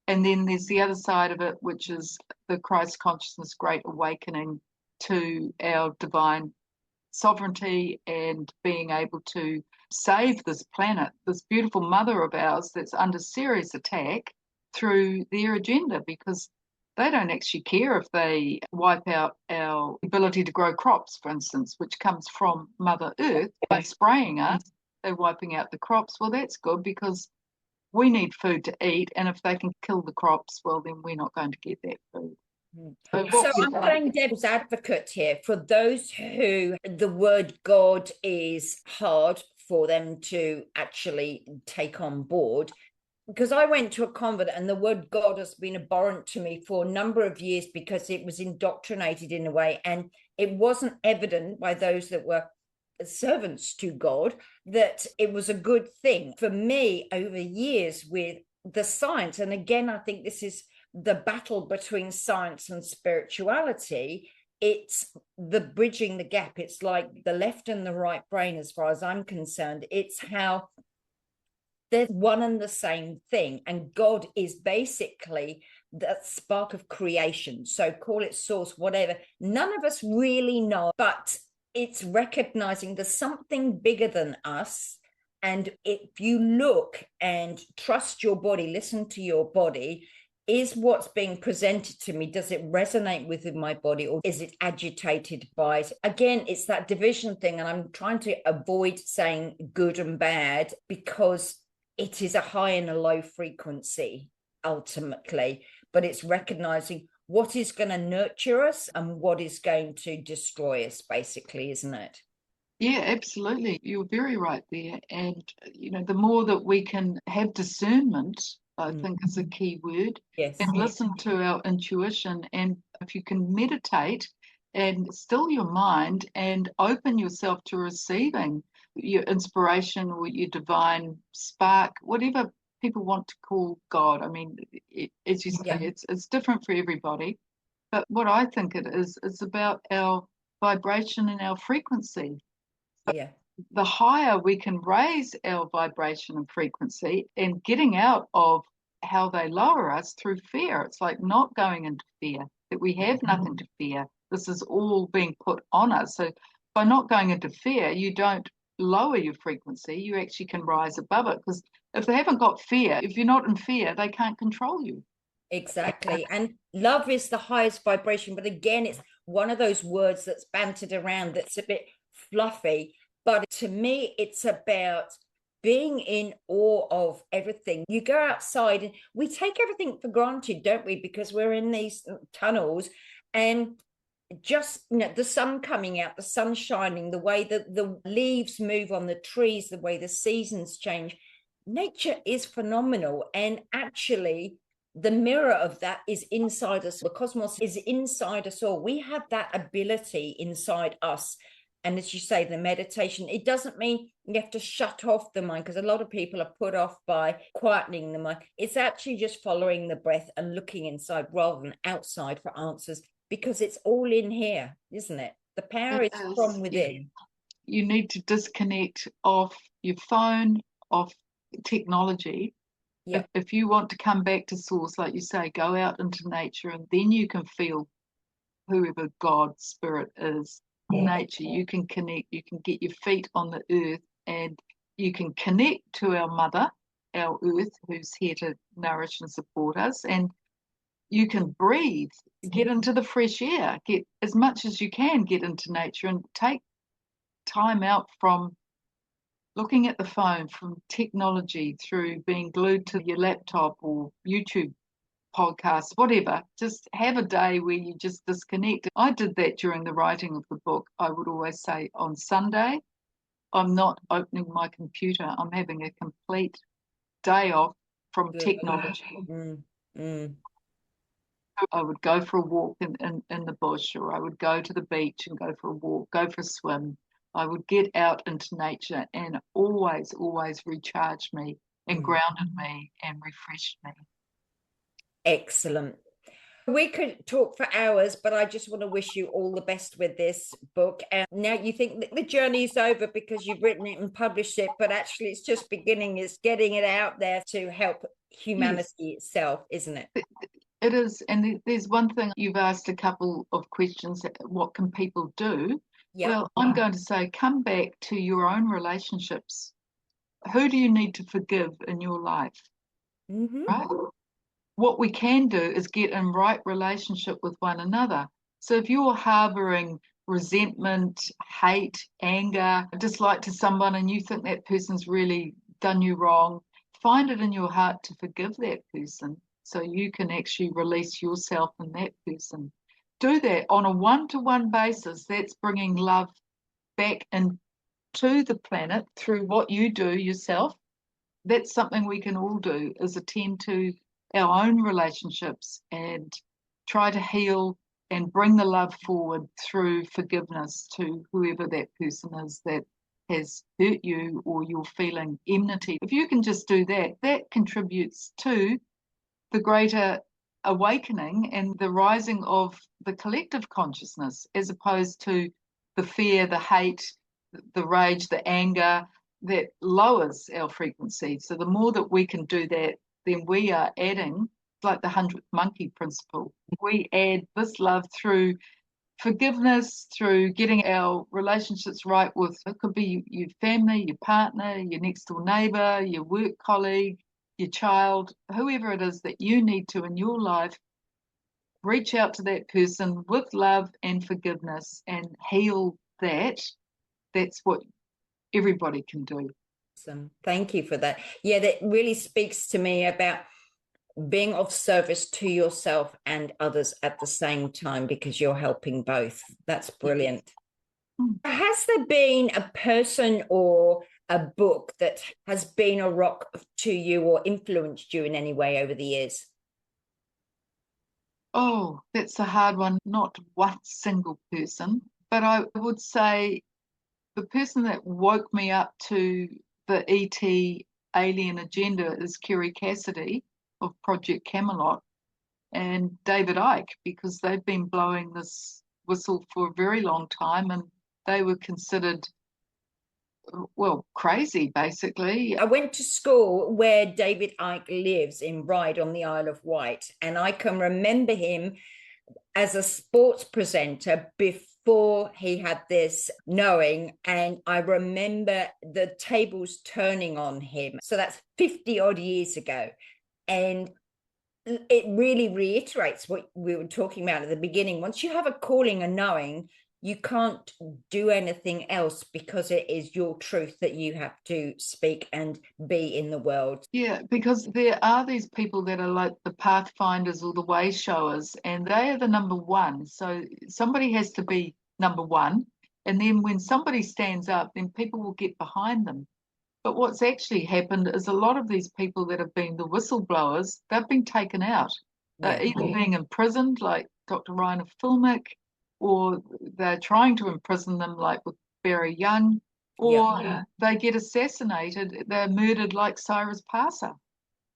And then there's the other side of it, which is the Christ consciousness great awakening to our divine sovereignty and being able to save this planet, this beautiful mother of ours that's under serious attack through their agenda, because they don't actually care if they wipe out our ability to grow crops, for instance, which comes from Mother Earth. By spraying us, they're wiping out the crops. Well, that's good, because we need food to eat, and if they can kill the crops, well, then we're not going to get that food. So I'm playing devil's advocate here for those who the word God is hard for them to actually take on board. Because I went to a convent, and the word God has been abhorrent to me for a number of years because it was indoctrinated in a way, and it wasn't evident by those that were servants to God that it was a good thing. For me, over years with the science, and again, I think this is the battle between science and spirituality, it's the bridging the gap. It's like the left and the right brain, as far as I'm concerned. It's how they're one and the same thing, and God is basically that spark of creation. So call it source, whatever. None of us really know, but it's recognizing there's something bigger than us. And if you look and trust your body, listen to your body, is what's being presented to me, does it resonate with my body, or is it agitated by it? Again, it's that division thing, and I'm trying to avoid saying good and bad, because it is a high and a low frequency ultimately, but it's recognizing what is going to nurture us and what is going to destroy us, basically, isn't it? Yeah, absolutely. You're very right there. And, the more that we can have discernment, I think is a key word, Yes. and listen to our intuition. And if you can meditate and still your mind and open yourself to receiving your inspiration or your divine spark, whatever people want to call God. I mean, as you say, it's different for everybody. But what I think it is, it's about our vibration and our frequency. Yeah. The higher we can raise our vibration and frequency and getting out of how they lower us through fear. It's like not going into fear, that we have nothing to fear. This is all being put on us. So by not going into fear, you don't lower your frequency. You actually can rise above it, because if they haven't got fear, if you're not in fear, they can't control you. Exactly. And love is the highest vibration. But again, it's one of those words that's bantered around that's a bit fluffy. But to me, it's about being in awe of everything. You go outside and we take everything for granted, don't we? Because we're in these tunnels and just, the sun coming out, the sun shining, the way that the leaves move on the trees, the way the seasons change. Nature is phenomenal. And actually, the mirror of that is inside us. The cosmos is inside us all. We have that ability inside us. And as you say, the meditation, it doesn't mean you have to shut off the mind, because a lot of people are put off by quietening the mind. It's actually just following the breath and looking inside rather than outside for answers, because it's all in here, isn't it? The power is from within. You need to disconnect off your phone, off technology. Yeah. If you want to come back to source, like you say, go out into nature, and then you can feel whoever God, spirit is. Nature, you can connect, you can get your feet on the earth, and you can connect to our mother, our earth, who's here to nourish and support us, and you can breathe, get into the fresh air, get as much as you can, get into nature, and take time out from looking at the phone, from technology, through being glued to your laptop or YouTube podcasts, whatever. Just have a day where you just disconnect. I did that during the writing of the book. I would always say on Sunday, I'm not opening my computer. I'm having a complete day off from technology. I would go for a walk in the bush, or I would go to the beach and go for a walk, go for a swim. I would get out into nature, and always recharged me and grounded me and refreshed me. Excellent. We could talk for hours, but I just want to wish you all the best with this book. And now you think that the journey is over because you've written it and published it, but actually it's just beginning. It's getting it out there to help humanity itself, isn't it? It is. And there's one thing, you've asked a couple of questions. What can people do? Yeah. Well, I'm going to say, come back to your own relationships. Who do you need to forgive in your life? Right? What we can do is get in right relationship with one another. So if you're harboring resentment, hate, anger, dislike to someone, and you think that person's really done you wrong, find it in your heart to forgive that person, so you can actually release yourself and that person. Do that on a one-to-one basis. That's bringing love back into the planet through what you do yourself. That's something we can all do, is attend to our own relationships and try to heal and bring the love forward through forgiveness to whoever that person is that has hurt you or you're feeling enmity. If you can just do that, that contributes to the greater awakening and the rising of the collective consciousness, as opposed to the fear, the hate, the rage, the anger that lowers our frequency. So the more that we can do that, then we are adding, like the 100th monkey principle. We add this love through forgiveness, through getting our relationships right with, it could be your family, your partner, your next door neighbor, your work colleague, your child, whoever it is that you need to in your life. Reach out to that person with love and forgiveness and heal that. That's what everybody can do. Awesome. Thank you for that. Yeah, that really speaks to me about being of service to yourself and others at the same time, because you're helping both. That's brilliant. Has there been a person or a book that has been a rock to you or influenced you in any way over the years? Oh, that's a hard one. Not one single person, but I would say the person that woke me up to the ET alien agenda is Kerry Cassidy of Project Camelot. and David Icke, because they've been blowing this whistle for a very long time, and they were considered, well, crazy, basically. I went to school where David Icke lives in Ryde on the Isle of Wight, and I can remember him as a sports presenter before he had this knowing, and I remember the tables turning on him. So that's 50 odd years ago, and it really reiterates what we were talking about at the beginning. Once you have a calling and knowing, you can't do anything else, because it is your truth that you have to speak and be in the world. Yeah, because there are these people that are like the pathfinders or the way showers, and they are the number one. So somebody has to be number one. And then when somebody stands up, then people will get behind them. But what's actually happened is a lot of these people that have been the whistleblowers, they've been taken out. They're either being imprisoned, like Dr. Rainer Filmick, or they're trying to imprison them, like with Barry Young, or they get assassinated, they're murdered like Cyrus Parser.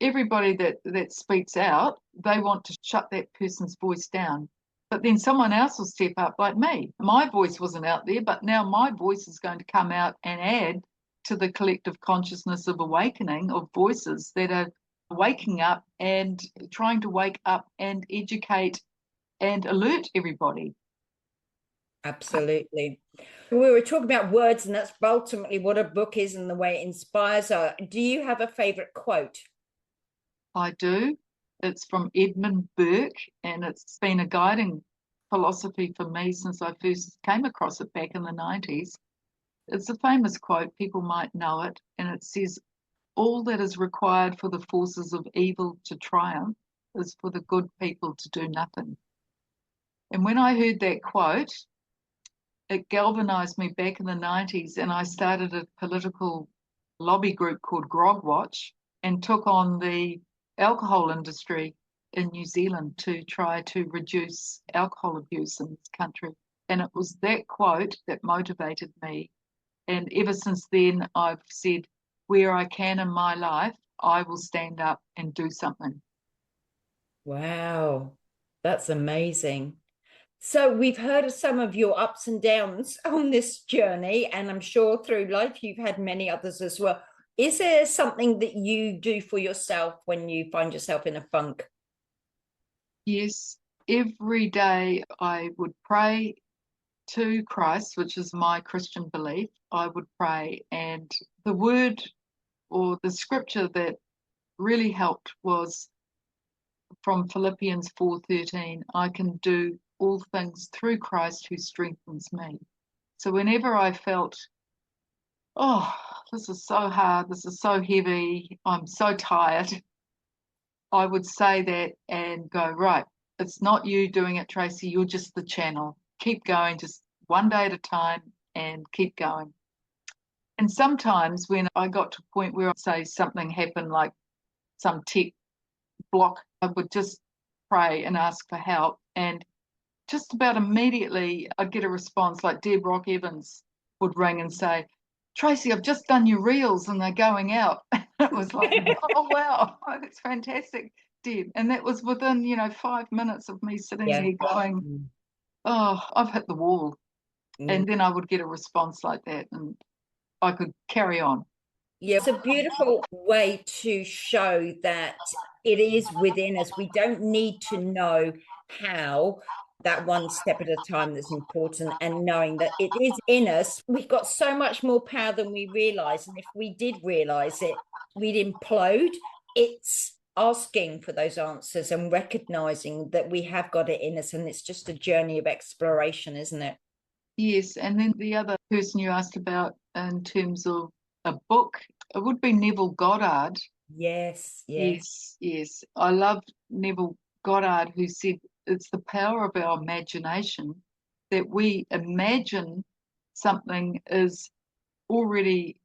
Everybody that speaks out, they want to shut that person's voice down. But then someone else will step up, like me. My voice wasn't out there, but now my voice is going to come out and add to the collective consciousness of awakening of voices that are waking up and trying to wake up and educate and alert everybody. Absolutely. We were talking about words, and that's ultimately what a book is and the way it inspires us. Do you have a favorite quote? I do. It's from Edmund Burke, and it's been a guiding philosophy for me since I first came across it back in the 90s. It's a famous quote, people might know it, and it says, "All that is required for the forces of evil to triumph is for the good people to do nothing." And when I heard that quote, it galvanized me back in the 90s, and I started a political lobby group called Grog Watch and took on the alcohol industry in New Zealand to try to reduce alcohol abuse in this country. And it was that quote that motivated me. And ever since then, I've said, where I can in my life, I will stand up and do something. Wow, that's amazing. So we've heard of some of your ups and downs on this journey, and I'm sure through life you've had many others as well. Is there something that you do for yourself when you find yourself in a funk? Yes, every day I would pray to Christ, which is my Christian belief. I would pray, and the word or the scripture that really helped was from Philippians 4:13. I can do all things through Christ who strengthens me. So whenever I felt, oh, this is so hard, this is so heavy, I'm so tired, I would say that and go, right, it's not you doing it, Tracey, you're just the channel. Keep going, just one day at a time, and keep going. And sometimes when I got to a point where, say, something happened, like some tech block, I would just pray and ask for help. And just about immediately, I'd get a response, like Deb Rock Evans would ring and say, "Tracey, I've just done your reels and they're going out." It was like, oh, wow, that's fantastic, Deb. And that was within, 5 minutes of me sitting there going, oh, I've hit the wall. And then I would get a response like that and I could carry on. Yeah, it's a beautiful way to show that it is within us. We don't need to know how, that one step at a time that's important, and knowing that it is in us. We've got so much more power than we realize. And if we did realize it, we'd implode. It's asking for those answers and recognizing that we have got it in us. And it's just a journey of exploration, isn't it? Yes. And then the other person you asked about in terms of a book, it would be Neville Goddard. Yes. I love Neville Goddard, who said it's the power of our imagination that we imagine something is already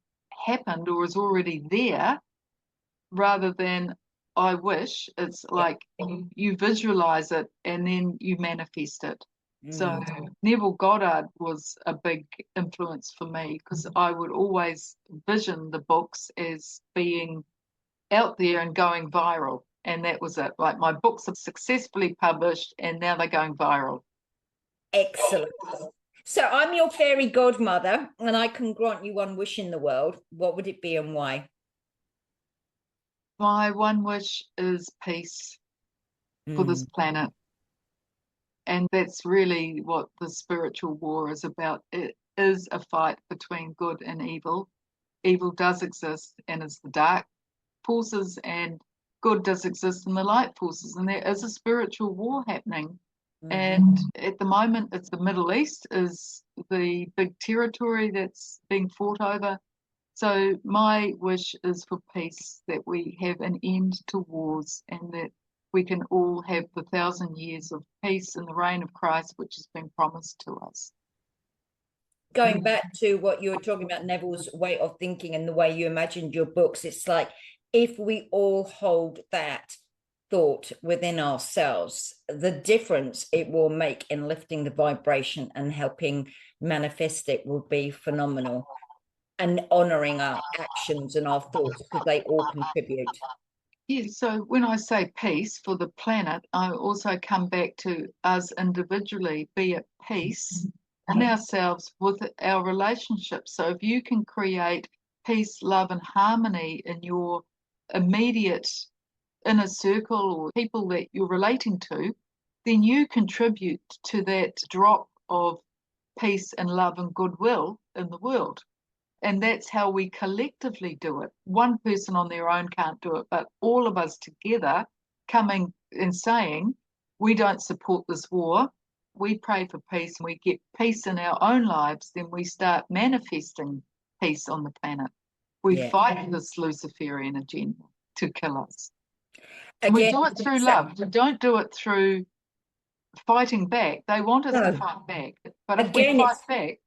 happened or is already there, rather than I wish. It's like you visualize it and then you manifest it. So Neville Goddard was a big influence for me, because I would always vision the books as being out there and going viral. And that was it. Like, my books are successfully published and now they're going viral. Excellent. So I'm your fairy godmother and I can grant you one wish in the world. What would it be and why? My one wish is peace for this planet. And that's really what the spiritual war is about. It is a fight between good and evil. Evil does exist and is the dark forces, and good does exist in the light forces. And there is a spiritual war happening. And at the moment, it's the Middle East is the big territory that's being fought over. So my wish is for peace, that we have an end to wars and that we can all have the 1,000 years of peace in the reign of Christ, which has been promised to us. Going back to what you were talking about, Neville's way of thinking and the way you imagined your books, it's like if we all hold that thought within ourselves, the difference it will make in lifting the vibration and helping manifest it will be phenomenal. And honoring our actions and our thoughts, because they all contribute. Yeah, so when I say peace for the planet, I also come back to us individually, be at peace in ourselves with our relationships. So if you can create peace, love, and harmony in your immediate inner circle or people that you're relating to, then you contribute to that drop of peace and love and goodwill in the world. And that's how we collectively do it. One person on their own can't do it, but all of us together coming and saying, we don't support this war, we pray for peace, and we get peace in our own lives, then we start manifesting peace on the planet. We fight this Luciferian agenda to kill us. And we do it through love. We don't do it through fighting back. They want us to fight back. But if we fight back,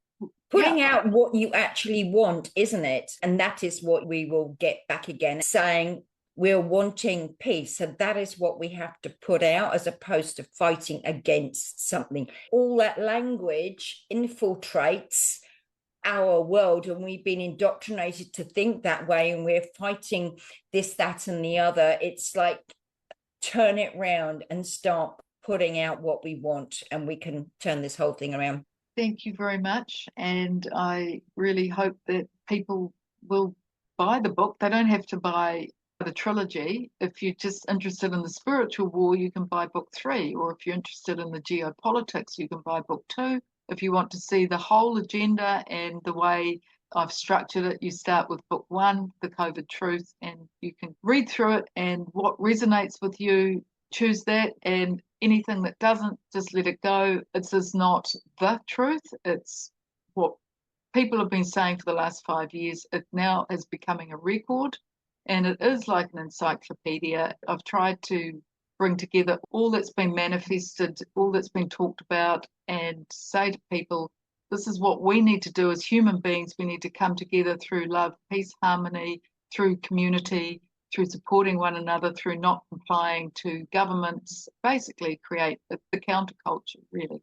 putting out what you actually want, isn't it? And that is what we will get back again, saying we're wanting peace. And that is what we have to put out, as opposed to fighting against something. All that language infiltrates our world, and we've been indoctrinated to think that way, and we're fighting this, that, and the other. It's like, turn it round and start putting out what we want, and we can turn this whole thing around. Thank you very much. And I really hope that people will buy the book. They don't have to buy the trilogy. If you're just interested in the spiritual war, you can buy book 3. Or if you're interested in the geopolitics, you can buy book 2. If you want to see the whole agenda and the way I've structured it, you start with book 1, The COVID Truth, and you can read through it, and what resonates with you, choose that, and anything that doesn't, just let it go. It's just not the truth. It's what people have been saying for the last 5 years. It now is becoming a record, and it is like an encyclopedia. I've tried to bring together all that's been manifested, all that's been talked about, and say to people, this is what we need to do as human beings. We need to come together through love, peace, harmony, through community, through supporting one another, through not complying to governments, basically create the counterculture, really.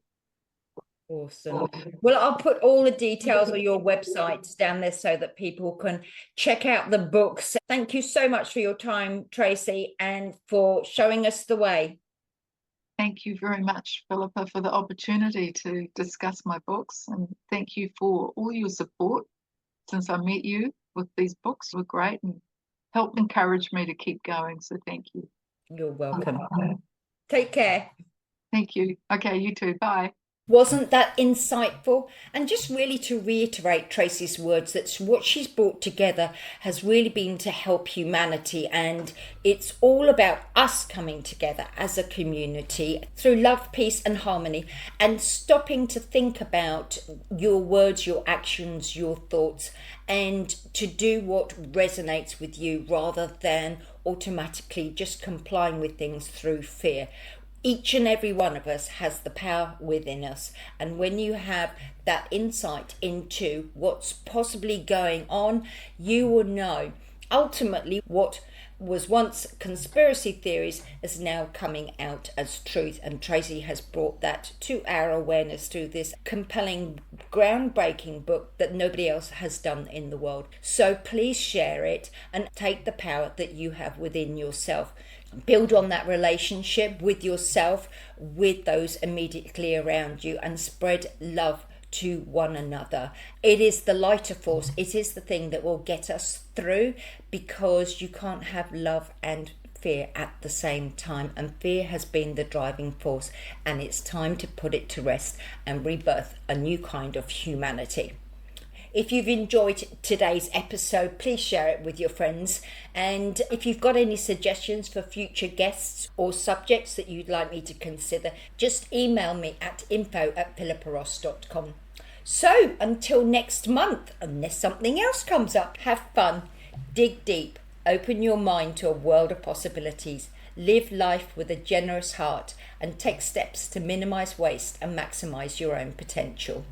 Awesome. Well, I'll put all the details on your websites down there so that people can check out the books. Thank you so much for your time, Tracey, and for showing us the way. Thank you very much, Philippa, for the opportunity to discuss my books. And thank you for all your support since I met you with these books. Were great and helped encourage me to keep going. So thank you. You're welcome. Take care. Thank you. Okay, you too. Bye. Wasn't that insightful? And just really to reiterate Tracey's words, that's what she's brought together has really been to help humanity, and it's all about us coming together as a community through love, peace and harmony, and stopping to think about your words, your actions, your thoughts, and to do what resonates with you rather than automatically just complying with things through fear. Each and every one of us has the power within us. And when you have that insight into what's possibly going on, you will know ultimately what was once conspiracy theories is now coming out as truth, and Tracey has brought that to our awareness through this compelling, groundbreaking book that nobody else has done in the world. So please share it and take the power that you have within yourself. Build on that relationship with yourself, with those immediately around you, and spread love to one another. It is the lighter force. It is the thing that will get us through, because you can't have love and fear at the same time, and fear has been the driving force, and it's time to put it to rest and rebirth a new kind of humanity. If you've enjoyed today's episode, please share it with your friends. And if you've got any suggestions for future guests or subjects that you'd like me to consider, just email me at info@philippaross.com. So until next month, unless something else comes up, have fun, dig deep, open your mind to a world of possibilities, live life with a generous heart, and take steps to minimize waste and maximize your own potential.